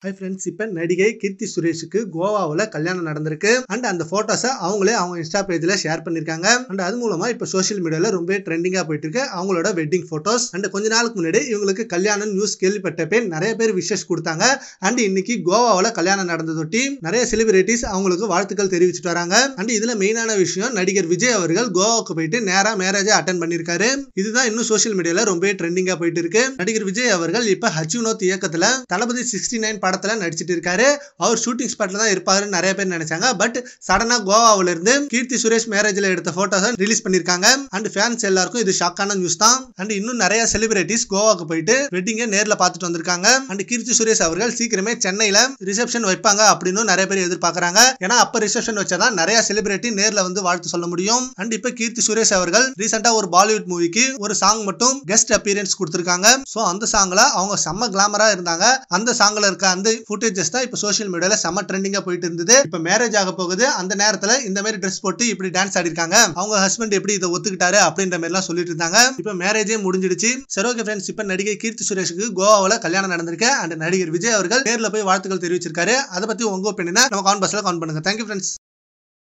Hi friends, இப்போ நடிகை கீர்த்தி சுரேஷுக்கு கோவாவில் கல்யாணம் நடந்திருக்கு. அண்ட் அந்த ஃபோட்டோஸை அவங்களே அவங்க இன்ஸ்டா பேஜில் ஷேர் பண்ணியிருக்காங்க. அண்ட் அது மூலமாக இப்போ சோஷியல் மீடியாவில் ரொம்ப ட்ரெண்டிங்காக போயிட்டு இருக்கு அவங்களோட வெட்டிங் ஃபோட்டோஸ். அண்ட் கொஞ்ச நாளுக்கு முன்னாடி இவங்களுக்கு கல்யாணம் நியூஸ் கேள்விப்பட்டப்பே நிறைய பேர் விஷஸ் கொடுத்தாங்க. அண்ட் இன்னைக்கு கோவாவில் கல்யாணம் நடந்ததொட்டி நிறைய செலிபிரிட்டிஸ் அவங்களுக்கு வாழ்த்துக்கள் தெரிவிச்சுட்டு வராங்க. அண்ட் இதில் மெயினான விஷயம், நடிகர் விஜய் அவர்கள் கோவாவுக்கு போயிட்டு நேராக மேரேஜை அட்டன் பண்ணியிருக்காரு. இதுதான் இன்னும் சோஷியல் மீடியாவில் ரொம்ப ட்ரெண்டிங்காக போயிட்டு இருக்கு. நடிகர் விஜய் அவர்கள் இப்போ ஹச் வினோத் இயக்கத்தில் தளபதி 69 படத்துல நடிச்சிட்டு இருக்காரு. அவர் ஷூட்டிங் ஸ்பாட்ல தான் இருப்பாருன்னு நிறைய பேர் நினைச்சாங்க. பட் சடனா கோவாவில இருந்து கீர்த்தி சுரேஷ் மேரேஜ்ல எடுத்த போட்டோஸை ரிலீஸ் பண்ணிருக்காங்க. அண்ட் ஃபேன்ஸ் எல்லாருக்கும் இது ஷாக்கான நியூஸ் தான். அண்ட் இன்னும் நிறைய செலிபிரிட்டிஸ் கோவாக்கு போயிட்டு வெட்டிங்கை நேர்ல பார்த்துட்டு வந்திருக்காங்க. அண்ட் கீர்த்தி சுரேஷ் அவர்கள் சீக்கிரமே சென்னையில ரிசப்ஷன் வைப்பாங்க அப்படின்னு நிறைய பேர் எதிர்பார்க்கறாங்க. ஏன்னா அப்ப ரிசப்ஷன் வச்சாதான் நிறைய செலிபிரிட்டி நேர்ல வந்து வாழ்த்து சொல்ல முடியும். அண்ட் இப்ப கீர்த்தி சுரேஷ் அவர்கள் ரீசெண்டா ஒரு பாலிவுட் மூவிக்கு ஒரு சாங் மட்டும் கெஸ்ட் அப்பியரன்ஸ் கொடுத்திருக்காங்க. சோ அந்த சாங்ல அவங்க செம்ம கிளாமரா இருந்தாங்க. அந்த சாங்ல இருக்க அந்த ஃபுட்டேஜஸ் தான் இப்போ சோஷியல் மீடியால செம்ம ட்ரெண்டிங்கா போயிட்டு இருந்தது. இப்போ மேரேஜ் ஆக போகுது. அந்த நேரத்துல இந்த மாதிரி ட்ரெஸ் போட்டு இப்படி டான்ஸ் ஆடி இருக்காங்க. அவங்க ஹஸ்பண்ட் எப்படி இதை ஒத்துக்கிட்டாரு அப்படின்ற மாதிரி எல்லாம் சொல்லிட்டு இருந்தாங்க. இப்போ மேரேஜே முடிஞ்சிடுச்சு. சரி, ஓகே ஃப்ரெண்ட்ஸ், இப்போ நடிகை கீர்த்தி சுரேஷுக்கு கோவாவில் கல்யாணம் நடந்திருக்கு. அண்ட் நடிகர் விஜய் அவர்கள் நேர்ல போய் வாழ்த்துக்கள் தெரிவிச்சிருக்காரு. அதை பத்தி உங்க ஒப்பீனியனை நம்ம கமெண்ட் பாக்ஸ்ல கமெண்ட் பண்ணுங்க. Thank you friends.